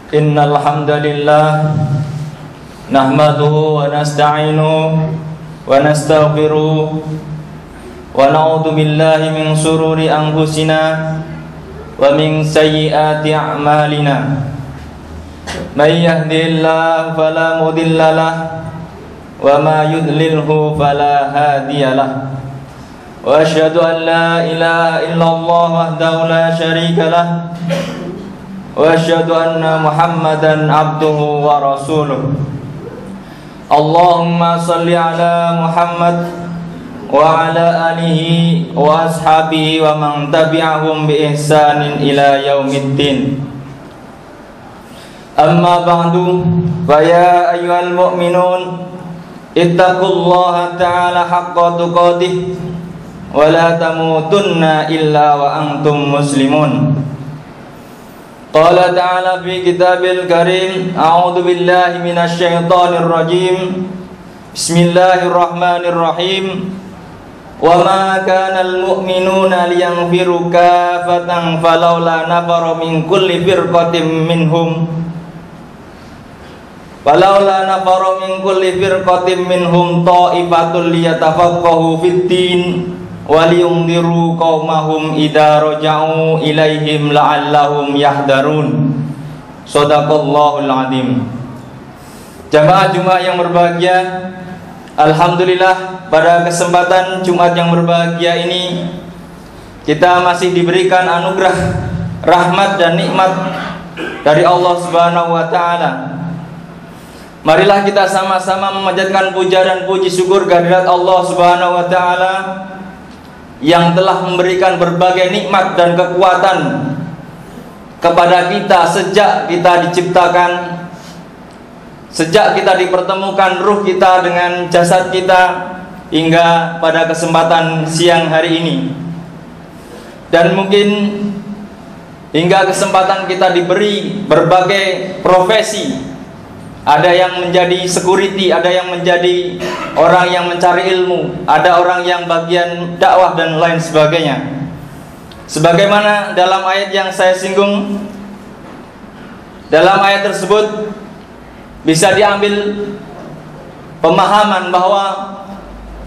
Innal hamdalillah nahmaduhu wa nasta'inuhu wa nastaghfiruh wa na'udzu billahi min shururi anfusina wa min sayyiati a'malina. May yahdihillahu fala mudilla lahu wa ma yudlilhu fala hadiyalah. Wa asyhadu an la ilaha illallah wahdahu la syarika lahu wa asyhadu anna Muhammadan abduhu wa rasuluh. Allahumma salli ala Muhammad wa ala alihi wa ashabihi wa man tabi'ahum bi ihsanin ila yaumiddin. Amma ba'du, fa ya ayyuhal mu'minun ittaqullaha ta'ala haqqa tuqatih wa la tamutunna illa wa antum muslimun. Qala ta'ala fi kitabil karim, a'udzu billahi minasy syaithanir rajim. Bismillahirrahmanirrahim. Wa ma kana al-mu'minuna liyanfiru kafatan falawla nafara min kulli firqatin minhum ta'ifatul liyatafaqahu fid-din waliyundiru qaumahum idza raja'u ilaihim la'allahum yahdarun. Shadaqallahul azim. Jamaah Jumat yang berbahagia, alhamdulillah pada kesempatan Jumat yang berbahagia ini kita masih diberikan anugerah rahmat dan nikmat dari Allah Subhanahu wa taala. Marilah kita sama-sama memanjatkan puja dan puji syukur kehadirat Allah Subhanahu wa taala yang telah memberikan berbagai nikmat dan kekuatan kepada kita sejak kita diciptakan, sejak kita dipertemukan ruh kita dengan jasad kita hingga pada kesempatan siang hari ini. Dan mungkin hingga kesempatan kita diberi berbagai profesi. Ada yang menjadi security, ada yang menjadi orang yang mencari ilmu, ada orang yang bagian dakwah dan lain sebagainya. Sebagaimana dalam ayat yang saya singgung, dalam ayat tersebut bisa diambil pemahaman bahwa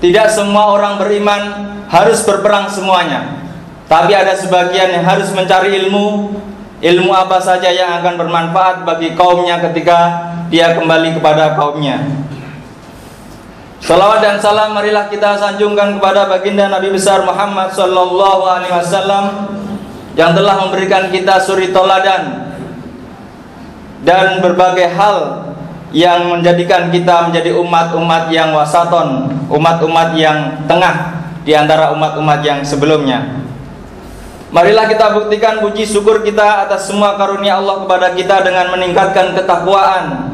tidak semua orang beriman harus berperang semuanya, tapi ada sebagian yang harus mencari ilmu. Ilmu apa saja yang akan bermanfaat bagi kaumnya ketika dia kembali kepada kaumnya. Salawat dan salam marilah kita sanjungkan kepada baginda Nabi besar Muhammad sallallahu alaihi wasallam yang telah memberikan kita suri toladan dan berbagai hal yang menjadikan kita menjadi umat-umat yang wasaton, umat-umat yang tengah di antara umat-umat yang sebelumnya. Marilah kita buktikan puji syukur kita atas semua karunia Allah kepada kita dengan meningkatkan ketakwaan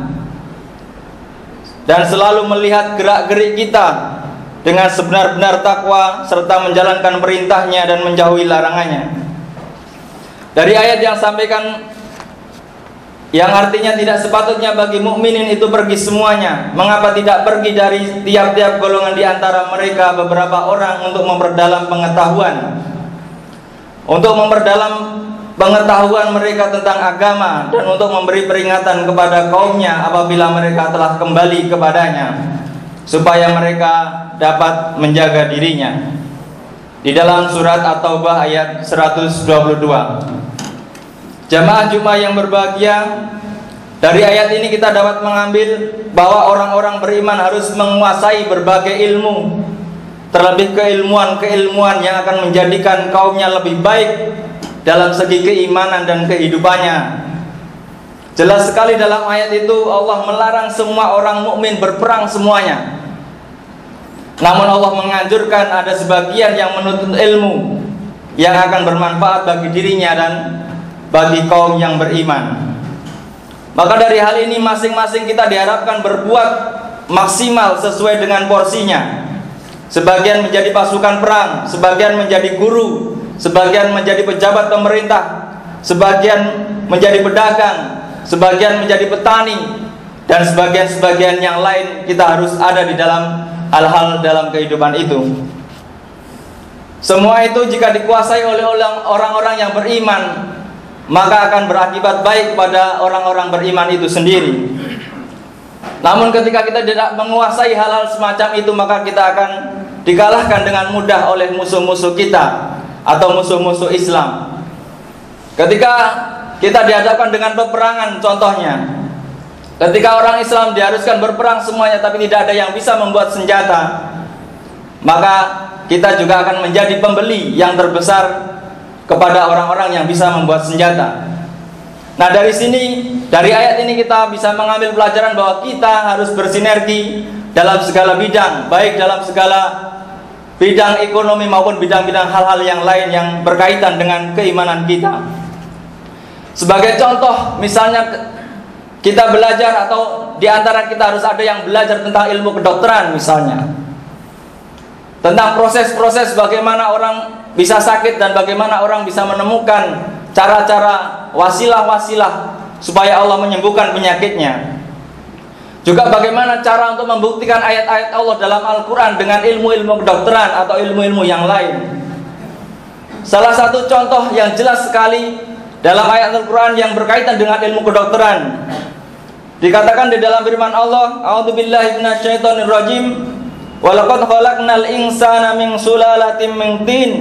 dan selalu melihat gerak-gerik kita dengan sebenar-benar takwa serta menjalankan perintahnya dan menjauhi larangannya. Dari ayat yang sampaikan yang artinya tidak sepatutnya bagi mukminin itu pergi semuanya. Mengapa tidak pergi dari tiap-tiap golongan di antara mereka beberapa orang untuk memperdalam pengetahuan, untuk memperdalam pengetahuan mereka tentang agama dan untuk memberi peringatan kepada kaumnya apabila mereka telah kembali kepadanya, supaya mereka dapat menjaga dirinya. Di dalam surat At-Taubah ayat 122. Jamaah Jumat yang berbahagia, dari ayat ini kita dapat mengambil bahwa orang-orang beriman harus menguasai berbagai ilmu, terlebih keilmuan yang akan menjadikan kaumnya lebih baik dalam segi keimanan dan kehidupannya. Jelas sekali dalam ayat itu Allah melarang semua orang mukmin berperang semuanya. Namun Allah menganjurkan ada sebagian yang menuntut ilmu yang akan bermanfaat bagi dirinya dan bagi kaum yang beriman. Maka dari hal ini masing-masing kita diharapkan berbuat maksimal sesuai dengan porsinya. Sebagian menjadi pasukan perang, sebagian menjadi guru, sebagian menjadi pejabat pemerintah, sebagian menjadi pedagang, sebagian menjadi petani, dan sebagian-sebagian yang lain kita harus ada di dalam hal-hal dalam kehidupan itu. Semua itu jika dikuasai oleh orang-orang yang beriman, maka akan berakibat baik pada orang-orang beriman itu sendiri. Namun ketika kita tidak menguasai hal-hal semacam itu, maka kita akan dikalahkan dengan mudah oleh musuh-musuh kita atau musuh-musuh Islam. Ketika kita dihadapkan dengan peperangan, contohnya ketika orang Islam diharuskan berperang semuanya, tapi tidak ada yang bisa membuat senjata, maka kita juga akan menjadi pembeli yang terbesar kepada orang-orang yang bisa membuat senjata. Nah, dari sini, dari ayat ini kita bisa mengambil pelajaran bahwa kita harus bersinergi dalam segala bidang, baik dalam segala bidang ekonomi maupun bidang-bidang hal-hal yang lain yang berkaitan dengan keimanan kita. Sebagai contoh, misalnya kita belajar atau diantara kita harus ada yang belajar tentang ilmu kedokteran misalnya, tentang proses-proses bagaimana orang bisa sakit dan bagaimana orang bisa menemukan cara-cara wasilah-wasilah supaya Allah menyembuhkan penyakitnya. Juga bagaimana cara untuk membuktikan ayat-ayat Allah dalam Al-Quran dengan ilmu-ilmu kedokteran atau ilmu-ilmu yang lain. Salah satu contoh yang jelas sekali dalam ayat Al-Quran yang berkaitan dengan ilmu kedokteran, dikatakan di dalam firman Allah, A'udzubillahi minasyaitonirrajim, walaqad khalaqnal insana min sulalatin min tin,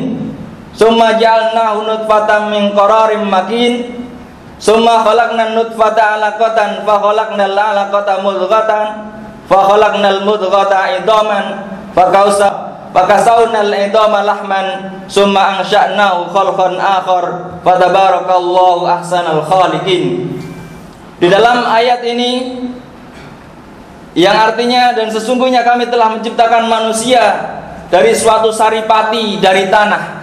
summa ja'alnahu nutfatan min qararin makin, summa khalaqnan nutfata 'alaqatan fa khalaqnal 'alaqata mudghatan fa khalaqnal mudghata idhaman fa kasawnal idhama lahman summa ansha'nahu khalqan akhar fa tabarakallahu ahsanal khaliqin. Di dalam ayat ini yang artinya, dan sesungguhnya kami telah menciptakan manusia dari suatu saripati dari tanah.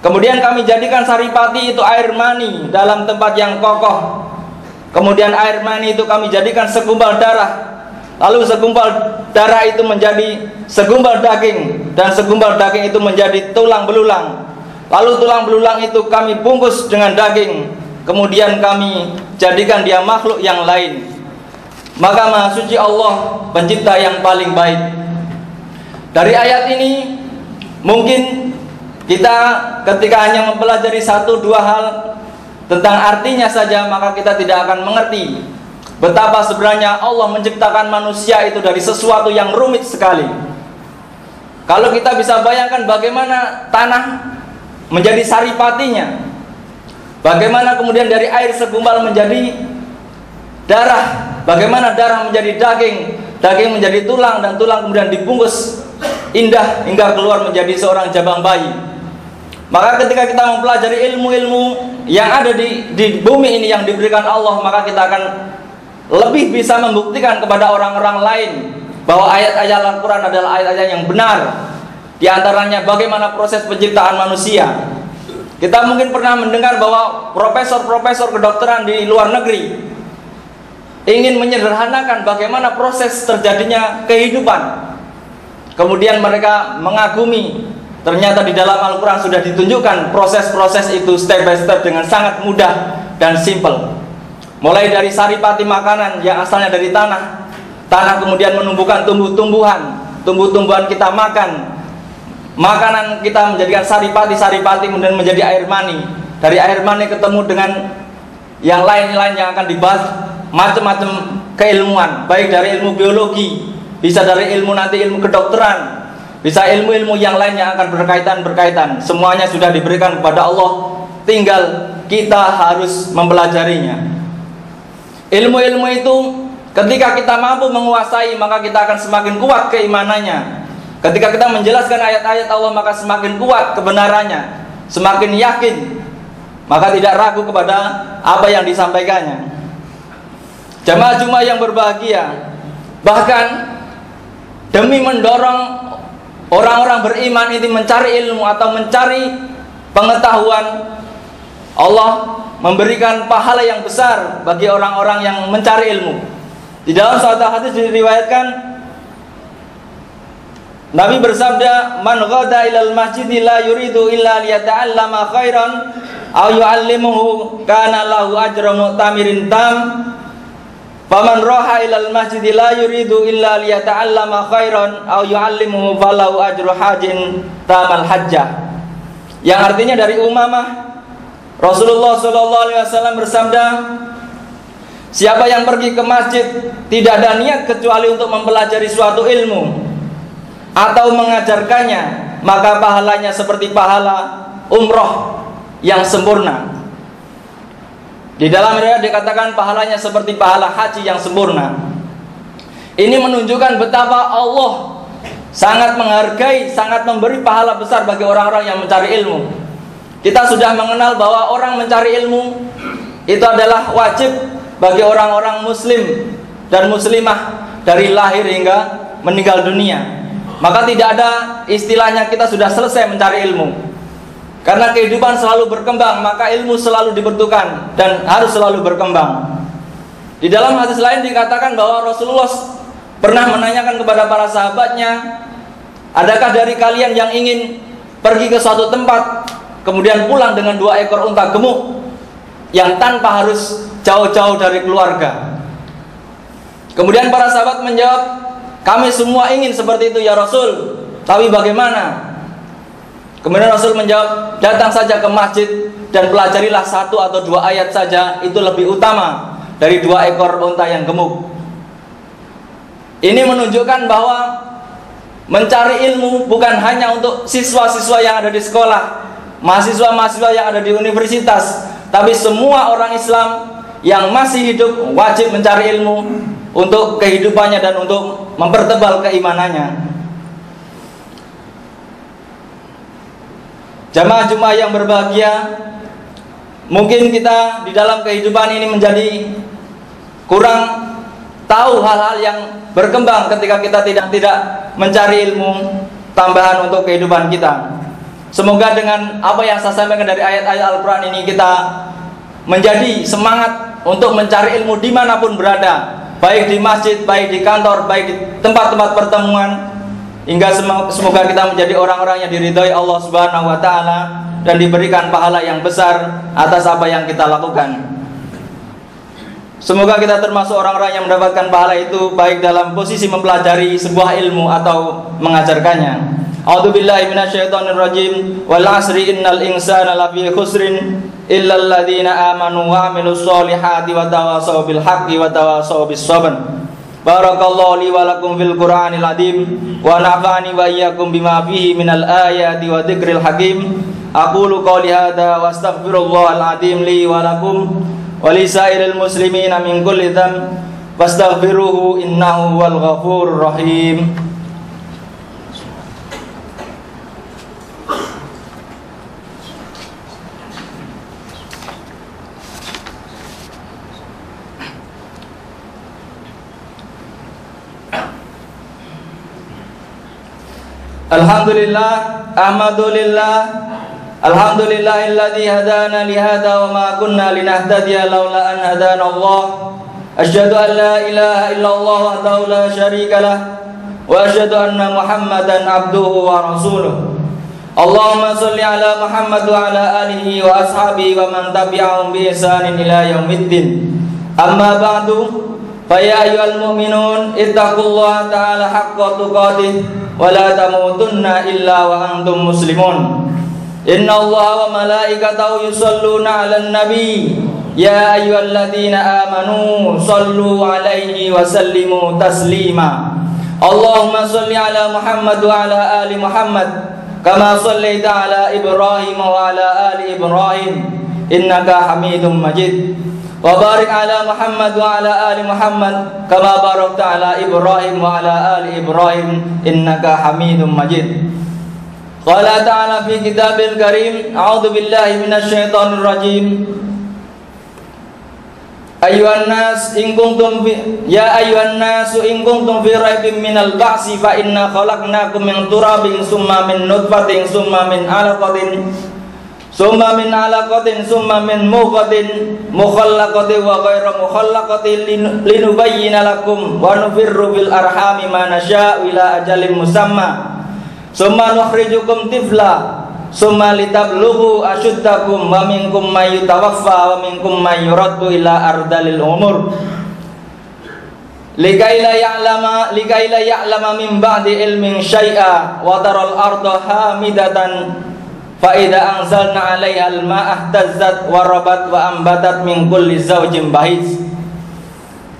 Kemudian kami jadikan saripati itu air mani dalam tempat yang kokoh. Kemudian air mani itu kami jadikan segumpal darah. Lalu segumpal darah itu menjadi segumpal daging, dan segumpal daging itu menjadi tulang belulang. Lalu tulang belulang itu kami bungkus dengan daging. Kemudian kami jadikan dia makhluk yang lain. Maka Maha Suci Allah, pencipta yang paling baik. Dari ayat ini mungkin kita ketika hanya mempelajari satu dua hal tentang artinya saja, maka kita tidak akan mengerti betapa sebenarnya Allah menciptakan manusia itu dari sesuatu yang rumit sekali. Kalau kita bisa bayangkan bagaimana tanah menjadi saripatinya, bagaimana kemudian dari air segumpal menjadi darah, bagaimana darah menjadi daging, daging menjadi tulang, dan tulang kemudian dibungkus indah hingga keluar menjadi seorang jabang bayi. Maka ketika kita mempelajari ilmu-ilmu yang ada di bumi ini yang diberikan Allah, maka kita akan lebih bisa membuktikan kepada orang-orang lain bahwa ayat-ayat Al-Quran adalah ayat-ayat yang benar. Di antaranya bagaimana proses penciptaan manusia. Kita mungkin pernah mendengar bahwa profesor-profesor kedokteran di luar negeri ingin menyederhanakan bagaimana proses terjadinya kehidupan. Kemudian mereka mengagumi, ternyata di dalam Al-Quran sudah ditunjukkan proses-proses itu step by step dengan sangat mudah dan simple. Mulai dari saripati makanan yang asalnya dari tanah, tanah kemudian menumbuhkan tumbuh-tumbuhan, tumbuh-tumbuhan kita makan, makanan kita menjadikan saripati kemudian menjadi air mani, dari air mani ketemu dengan yang lain-lain yang akan dibahas, macam-macam keilmuan, baik dari ilmu biologi, bisa dari ilmu nanti ilmu kedokteran, bisa ilmu-ilmu yang lain yang akan berkaitan. Semuanya sudah diberikan kepada Allah, tinggal kita harus mempelajarinya. Ilmu-ilmu itu ketika kita mampu menguasai, maka kita akan semakin kuat keimanannya. Ketika kita menjelaskan ayat-ayat Allah, maka semakin kuat kebenarannya, semakin yakin, maka tidak ragu kepada apa yang disampaikannya. Jamaah Jumat yang berbahagia, bahkan demi mendorong orang-orang beriman ini mencari ilmu atau mencari pengetahuan, Allah memberikan pahala yang besar bagi orang-orang yang mencari ilmu. Di dalam suatu hadis diriwayatkan, Nabi bersabda, "Man ghada ilal masjid la yuridu illa liyata'allama khairan aw yu'allimuhu kana lahu ajru mu'tamirin tam. Faman raha ilal masjid la yuridu illa liyata'allama khairan aw yu'allimuhu falahu ajru hajin tamal hajjah." Yang artinya dari Umamah, Rasulullah SAW bersabda, siapa yang pergi ke masjid tidak ada niat kecuali untuk mempelajari suatu ilmu atau mengajarkannya, maka pahalanya seperti pahala umroh yang sempurna. Di dalam riwayat dikatakan pahalanya seperti pahala haji yang sempurna. Ini menunjukkan betapa Allah sangat menghargai, sangat memberi pahala besar bagi orang-orang yang mencari ilmu. Kita sudah mengenal bahwa orang mencari ilmu itu adalah wajib bagi orang-orang muslim dan muslimah dari lahir hingga meninggal dunia. Maka tidak ada istilahnya kita sudah selesai mencari ilmu. Karena kehidupan selalu berkembang, maka ilmu selalu dibutuhkan dan harus selalu berkembang. Di dalam hadis lain dikatakan bahwa Rasulullah pernah menanyakan kepada para sahabatnya, adakah dari kalian yang ingin pergi ke suatu tempat kemudian pulang dengan 2 ekor unta gemuk yang tanpa harus jauh-jauh dari keluarga? Kemudian para sahabat menjawab, kami semua ingin seperti itu ya Rasul, tapi bagaimana? Kemudian Rasul menjawab, datang saja ke masjid dan pelajarilah 1 atau 2 ayat saja, itu lebih utama dari 2 ekor unta yang gemuk. Ini menunjukkan bahwa mencari ilmu bukan hanya untuk siswa-siswa yang ada di sekolah, mahasiswa-mahasiswa yang ada di universitas, tapi semua orang Islam yang masih hidup wajib mencari ilmu untuk kehidupannya dan untuk mempertebal keimanannya. Jamaah Jumat yang berbahagia, mungkin kita di dalam kehidupan ini menjadi kurang tahu hal-hal yang berkembang ketika kita tidak mencari ilmu tambahan untuk kehidupan kita. Semoga dengan apa yang saya sampaikan dari ayat-ayat Al-Quran ini, kita menjadi semangat untuk mencari ilmu dimanapun berada, baik di masjid, baik di kantor, baik di tempat-tempat pertemuan, hingga semoga kita menjadi orang-orang yang diridhai Allah Subhanahu wa Ta'ala dan diberikan pahala yang besar atas apa yang kita lakukan. Semoga kita termasuk orang-orang yang mendapatkan pahala itu baik dalam posisi mempelajari sebuah ilmu atau mengajarkannya. A'udzubillahi minasyaitonirrajim. Wal 'asri innal insana lafi khusrin illal ladzina amanu wa 'amilus solihati wa tawassaw bil haqqi wa tawassaw bis sabr. Barakallahu li wa lakum fil Qur'anil azim wa nafa'ani wa iyyakum bima fihi minal ayati wa dzikril hakim. Aqulu qouli hadza wa astaghfirullahal azim li wa lakum wa li sairil muslimina min kulli dzamb fastaghfiruhu innahu wal ghafurur rahim. Alhamdulillah, ahmadulillah, alhamdulillahilladzi hadana li hadza wa ma kunna linahtadiya laula an hadana Allah. Asyhadu an la ilaha illallah wahdahu la syarika lah wa asyhadu anna Muhammadan abduhu wa rasuluh. Allahumma shalli ala Muhammad wa ala alihi wa ashabihi wa man tabi'ahum bi ihsanin ila yaumiddin. Amma ba'du, fa ya ayyuhal mu'minun ittaqullaha ta'ala haqqa tuqatih wa la tamutunna illa wa antum muslimun. Inna Allaha wa malaikatahu yusalluna 'alan nabi ya ayyuhalladzina amanu sallu 'alaihi wa sallimu taslima. Allahumma shalli 'ala Muhammad wa 'ala ali Muhammad kama shallaita 'ala Ibrahim wa 'ala ali Ibrahim innaka Hamidum Majid. Wa barik 'ala Muhammad wa 'ala ali Muhammad kama barakta 'ala Ibrahim wa 'ala ali Ibrahim innaka Hamidum Majid. Qala ta'ala fi kitabil karim, a'udzu billahi minasyaitonir rajim. Ayuhan nas in kuntum ya ayuhan nasu in kuntum fi raibin minal ba'si fa inna khalaqnakum min turabin summa min nutfatin summa min alaqatin summa min mudghatin mukhallaqatin wa ghairu mukhallaqatin linubayyana lakum wa nufirru bil arhami ma nasya'u ila ajalin musamma summa nukhrijukum tifla summa litablughu asyuddakum wa minkum may yutawaffa wa minkum may yuraddu ila ardalil umur likaila ya'lama min ba'di ilmin syai'a wa taral arda hamidatan fa idza anzalna 'alaiha al-ma'a ihtazzat wa rabat wa ambatat min kulli zawjin bahij.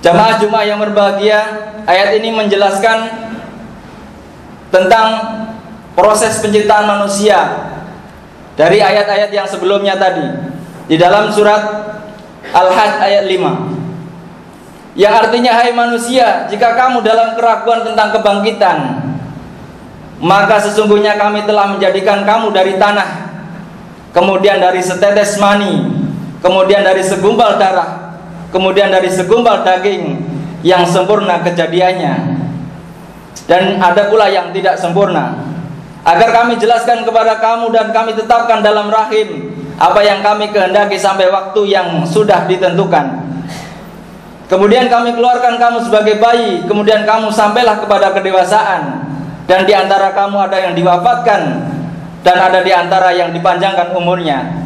Jamaah Jumat yang berbahagia, ayat ini menjelaskan tentang proses penciptaan manusia dari ayat-ayat yang sebelumnya tadi di dalam surat Al-Hajj ayat 5, yang artinya, hai manusia, jika kamu dalam keraguan tentang kebangkitan, maka sesungguhnya kami telah menjadikan kamu dari tanah, kemudian dari setetes mani, kemudian dari segumpal darah, kemudian dari segumpal daging yang sempurna kejadiannya, dan ada pula yang tidak sempurna, agar kami jelaskan kepada kamu dan kami tetapkan dalam rahim apa yang kami kehendaki sampai waktu yang sudah ditentukan. Kemudian kami keluarkan kamu sebagai bayi, kemudian kamu sampailah kepada kedewasaan, dan di antara kamu ada yang diwafatkan dan ada di antara yang dipanjangkan umurnya,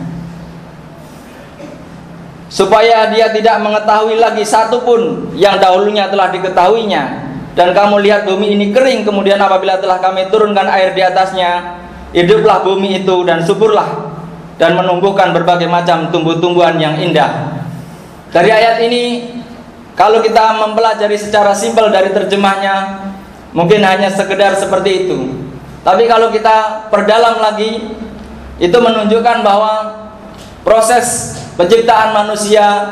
supaya dia tidak mengetahui lagi satu pun yang dahulunya telah diketahuinya. Dan kamu lihat bumi ini kering, kemudian apabila telah kami turunkan air di atasnya, hiduplah bumi itu dan suburlah dan menumbuhkan berbagai macam tumbuh-tumbuhan yang indah. Dari ayat ini, kalau kita mempelajari secara simpel dari terjemahnya, mungkin hanya sekedar seperti itu. Tapi kalau kita perdalam lagi, itu menunjukkan bahwa proses penciptaan manusia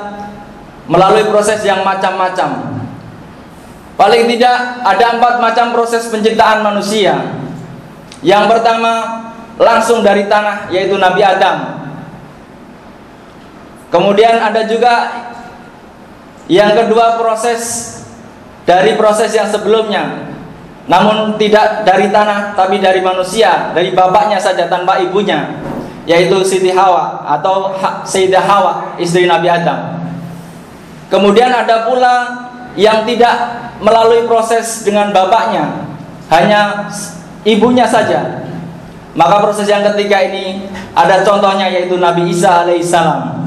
melalui proses yang macam-macam. Paling tidak ada 4 macam proses penciptaan manusia. Yang pertama, langsung dari tanah, yaitu Nabi Adam. Kemudian ada juga yang kedua, proses dari proses yang sebelumnya, namun tidak dari tanah tapi dari manusia, dari bapaknya saja tanpa ibunya, yaitu Siti Hawa atau Sayyidah Hawa, istri Nabi Adam. Kemudian ada pula yang tidak melalui proses dengan bapaknya, hanya ibunya saja. Maka proses yang ketiga ini ada contohnya, yaitu Nabi Isa alaihissalam.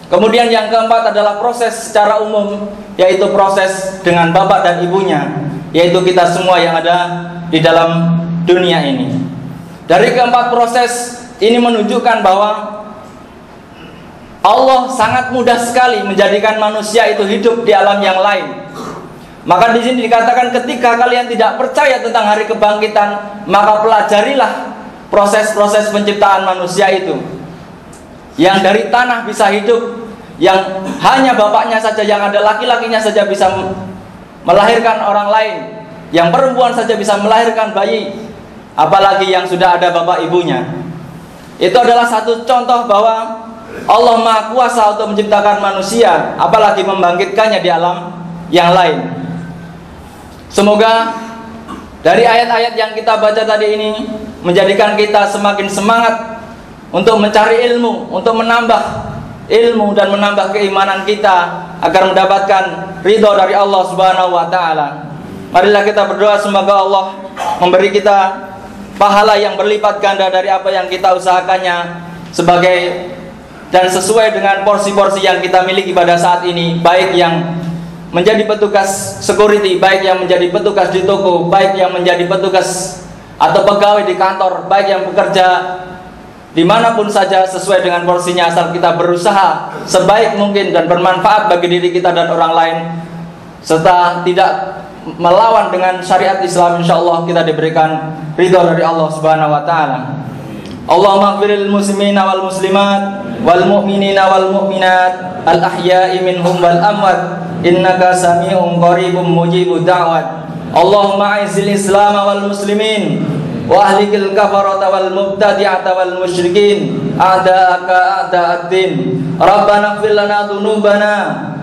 Kemudian yang keempat adalah proses secara umum, yaitu proses dengan bapak dan ibunya, yaitu kita semua yang ada di dalam dunia ini. Dari keempat proses ini menunjukkan bahwa Allah sangat mudah sekali menjadikan manusia itu hidup di alam yang lain. Maka di sini dikatakan, ketika kalian tidak percaya tentang hari kebangkitan, maka pelajarilah proses-proses penciptaan manusia itu, yang dari tanah bisa hidup, yang hanya bapaknya saja, yang ada laki-lakinya saja bisa melahirkan orang lain, yang perempuan saja bisa melahirkan bayi, apalagi yang sudah ada bapak ibunya. Itu adalah satu contoh bahwa Allah Maha Kuasa untuk menciptakan manusia, apalagi membangkitkannya di alam yang lain. Semoga dari ayat-ayat yang kita baca tadi ini menjadikan kita semakin semangat untuk mencari ilmu, untuk menambah ilmu dan menambah keimanan kita agar mendapatkan ridho dari Allah Subhanahu wa taala. Marilah kita berdoa semoga Allah memberi kita pahala yang berlipat ganda dari apa yang kita usahakannya, sebagai dan sesuai dengan porsi-porsi yang kita miliki pada saat ini, baik yang menjadi petugas security, baik yang menjadi petugas di toko, baik yang menjadi petugas atau pegawai di kantor, baik yang bekerja dimanapun saja, sesuai dengan porsinya, asal kita berusaha sebaik mungkin dan bermanfaat bagi diri kita dan orang lain, serta tidak melawan dengan syariat Islam. Insyaallah kita diberikan ridho dari Allah Subhanahu wa taala. Allahumma ighfiril muslimina wal muslimat wal mu'minina wal mu'minat al ahya'i minhum wal amwat innaka sami'un qaribun mujibud da'wat. Allahumma a'izzil islam wal muslimin wa ahlikil kafarata wal mubtadi'ata wal musyrikin a'da'aka a'da'ad din. Rabbana ighfir lana dhunubana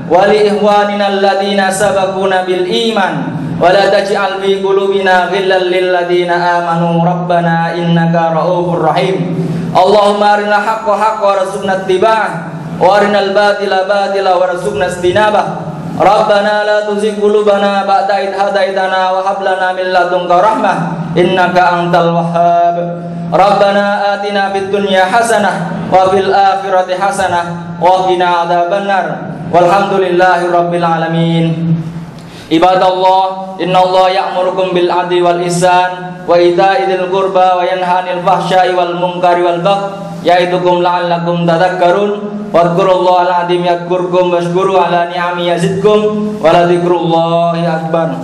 wa li ikhwanina alladziina sabaquna bil iman wa la taj'al fi qulubina ghillan lil ladziina amanu rabbana innaka ra'ufur rahim. Allahumma arinal haqqa haqqan warzuqna ittiba'ah wa arinal batila batila warzuqna ijtinabah. Rabbana la tuzigh qulubana ba'da idh hadaitana wa hab lana min ladunka rahmah innaka antal wahhab. Rabbana atina fid dunya hasanah wa fil akhirati hasanah wa qina adzabannar. Walhamdulillahi rabbil alamin. Ibadallah, innallaha ya'murukum bil 'adli wal ihsan wa ita'i dzil qurba wa yanha 'anil fahsya'i wal munkari wal baghi ya'idukum la'allakum tadhakkarun. Wadhkurullahal 'azim yadhkurkum washkuru 'ala ni'amihi yazidkum wa la dzikrullahi akbar.